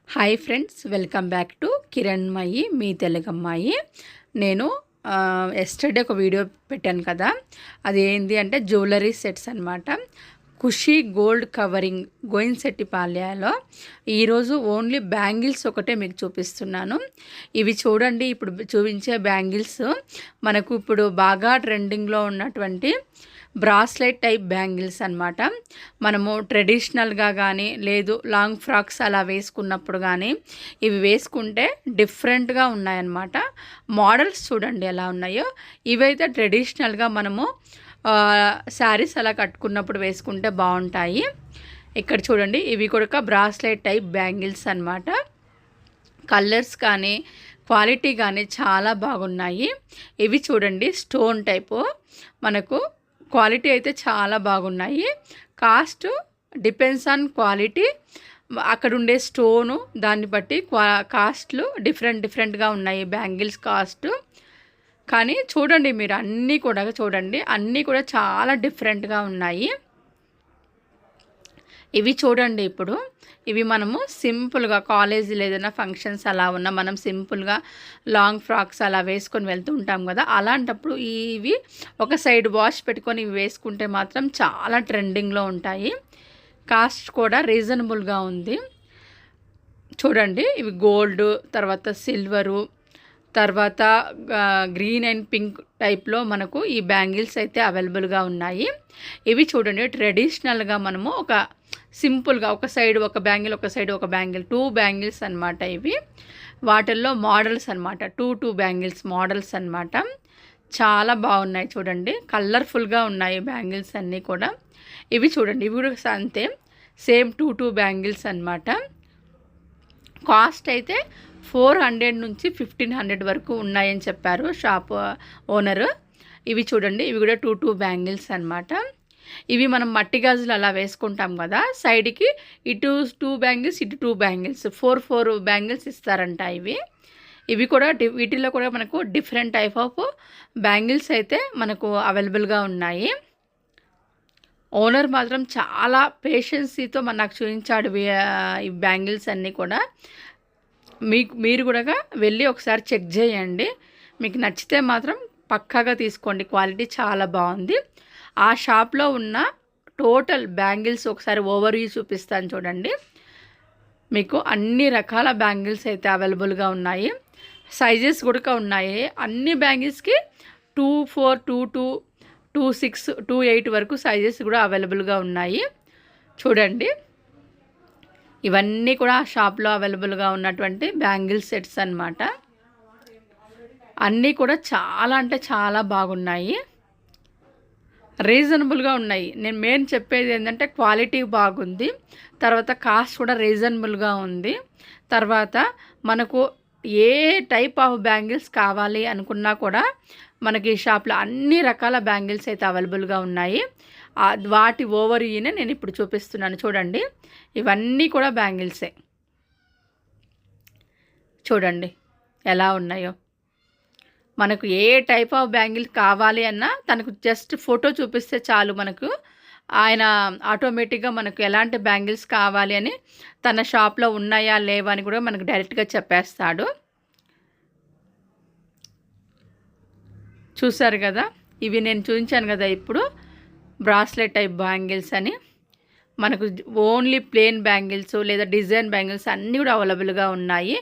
Hi friends, welcome back to Kiranmayi మీ తెలుగమ్మాయి. నేను ఎస్టర్డే ఒక వీడియో పెట్టాను కదా, అది ఏంటి అంటే జ్యువెలరీ సెట్స్ అనమాట. ఖుషి గోల్డ్ కవరింగ్ గోయిన్సెట్టిపాల్యాలో ఈరోజు ఓన్లీ బ్యాంగిల్స్ ఒకటే మీకు చూపిస్తున్నాను. ఇవి చూడండి, ఇప్పుడు చూపించే బ్యాంగిల్స్ మనకు ఇప్పుడు బాగా ట్రెండింగ్లో ఉన్నటువంటి బ్రాస్లెట్ టైప్ బ్యాంగిల్స్ అనమాట. మనము ట్రెడిషనల్గా కానీ లేదు లాంగ్ ఫ్రాక్స్ అలా వేసుకున్నప్పుడు కానీ ఇవి వేసుకుంటే డిఫరెంట్గా ఉన్నాయన్నమాట. మోడల్స్ చూడండి ఎలా ఉన్నాయో. ఇవైతే ట్రెడిషనల్గా మనము శారీస్ అలా కట్టుకున్నప్పుడు వేసుకుంటే బాగుంటాయి. ఇక్కడ చూడండి, ఇవి కూడా బ్రాస్లెట్ టైప్ బ్యాంగిల్స్ అనమాట. కలర్స్ కానీ క్వాలిటీ కానీ చాలా బాగున్నాయి. ఇవి చూడండి, స్టోన్ టైపు మనకు క్వాలిటీ అయితే చాలా బాగున్నాయి. కాస్ట్ డిపెండ్స్ ఆన్ క్వాలిటీ, అక్కడ ఉండే స్టోను దాన్ని బట్టి కాస్ట్లు డిఫరెంట్గా ఉన్నాయి బ్యాంగిల్స్ కాస్ట్. కానీ చూడండి, మీరు అన్నీ కూడా చూడండి, అన్నీ కూడా చాలా డిఫరెంట్గా ఉన్నాయి. ఇవి చూడండి, ఇప్పుడు ఇవి మనము సింపుల్గా కాలేజీలో ఏదైనా ఫంక్షన్స్ అలా ఉన్నా మనం సింపుల్గా లాంగ్ ఫ్రాక్స్ అలా వేసుకొని వెళ్తూ ఉంటాం కదా, అలాంటప్పుడు ఇవి ఒక సైడ్ వాష్ పెట్టుకొని ఇవి వేసుకుంటే మాత్రం చాలా ట్రెండింగ్లో ఉంటాయి. కాస్ట్ కూడా రీజనబుల్గా ఉంది. చూడండి, ఇవి గోల్డ్, తర్వాత సిల్వరు, తర్వాత గ్రీన్ అండ్ పింక్ టైప్లో మనకు ఈ బ్యాంగిల్స్ అయితే అవైలబుల్గా ఉన్నాయి. ఇవి చూడండి, ట్రెడిషనల్గా మనము ఒక సింపుల్గా ఒక సైడ్ ఒక బ్యాంగిల్, ఒక సైడ్ ఒక బ్యాంగిల్, 2 బ్యాంగిల్స్ అనమాట. ఇవి వాటిల్లో మోడల్స్ అనమాట, 2 బ్యాంగిల్స్ మోడల్స్ అనమాట. చాలా బాగున్నాయి చూడండి, కలర్ఫుల్గా ఉన్నాయి బ్యాంగిల్స్ అన్నీ కూడా. ఇవి చూడండి, ఇవి కూడా అంతే, సేమ్ 2 బ్యాంగిల్స్ అనమాట. కాస్ట్ అయితే 400 నుంచి 1500 వరకు ఉన్నాయని చెప్పారు షాప్ ఓనరు. ఇవి చూడండి, ఇవి కూడా 2 బ్యాంగిల్స్ అనమాట. ఇవి మనం మట్టి గాజులు అలా వేసుకుంటాం కదా, సైడ్కి ఇటు 2 బ్యాంగిల్స్, ఇటు 2 బ్యాంగిల్స్, 4 బ్యాంగిల్స్ ఇస్తారంట. ఇవి కూడా వీటిల్లో కూడా మనకు డిఫరెంట్ టైప్ ఆఫ్ బ్యాంగిల్స్ అయితే మనకు అవైలబుల్గా ఉన్నాయి. ఓనర్ మాత్రం చాలా పేషెన్సీతో నాకు చూపించాడు ఈ బ్యాంగిల్స్ అన్నీ కూడా. మీరు కూడా వెళ్ళి ఒకసారి చెక్ చేయండి, మీకు నచ్చితే మాత్రం పక్కాగా తీసుకోండి, క్వాలిటీ చాలా బాగుంది. ఆ షాప్లో ఉన్న టోటల్ బ్యాంగిల్స్ ఒకసారి ఓవర్వ్యూ చూపిస్తాను చూడండి. మీకు అన్ని రకాల బ్యాంగిల్స్ అయితే అవైలబుల్గా ఉన్నాయి. సైజెస్ కూడా ఉన్నాయి. అన్ని బ్యాంగిల్స్కి 24, 22, 26, 28 వరకు సైజెస్ కూడా అవైలబుల్గా ఉన్నాయి. చూడండి, ఇవన్నీ కూడా ఆ షాప్లో అవైలబుల్గా ఉన్నటువంటి బ్యాంగిల్ సెట్స్ అన్నమాట. అన్నీ కూడా చాలా అంటే చాలా బాగున్నాయి, రీజనబుల్గా ఉన్నాయి. నేను మెయిన్ చెప్పేది ఏంటంటే క్వాలిటీ బాగుంది, తర్వాత కాస్ట్ కూడా రీజనబుల్గా ఉంది. తర్వాత మనకు ఏ టైప్ ఆఫ్ బ్యాంగిల్స్ కావాలి అనుకున్నా కూడా మనకి ఈ షాప్లో అన్ని రకాల బ్యాంగిల్స్ అయితే అవైలబుల్గా ఉన్నాయి. వాటి ఓవర్వ్యూనే నేను ఇప్పుడు చూపిస్తున్నాను చూడండి. ఇవన్నీ కూడా బ్యాంగిల్సే, చూడండి ఎలా ఉన్నాయో. మనకు ఏ టైప్ ఆఫ్ బ్యాంగిల్ కావాలి అన్నా తనకు జస్ట్ ఫోటో చూపిస్తే చాలు, మనకు ఆయన ఆటోమేటిక్గా మనకు ఎలాంటి బ్యాంగిల్స్ కావాలి అని తన షాప్లో ఉన్నాయా లేవా అని కూడా మనకు డైరెక్ట్గా చెప్పేస్తాడు. చూసారు కదా, ఇవి నేను చూపించాను కదా ఇప్పుడు బ్రాస్లెట్ టైప్ బ్యాంగిల్స్ అని. మనకు ఓన్లీ ప్లెయిన్ బ్యాంగిల్స్ లేదా డిజైన్ బ్యాంగిల్స్ అన్నీ కూడా అవైలబుల్గా ఉన్నాయి.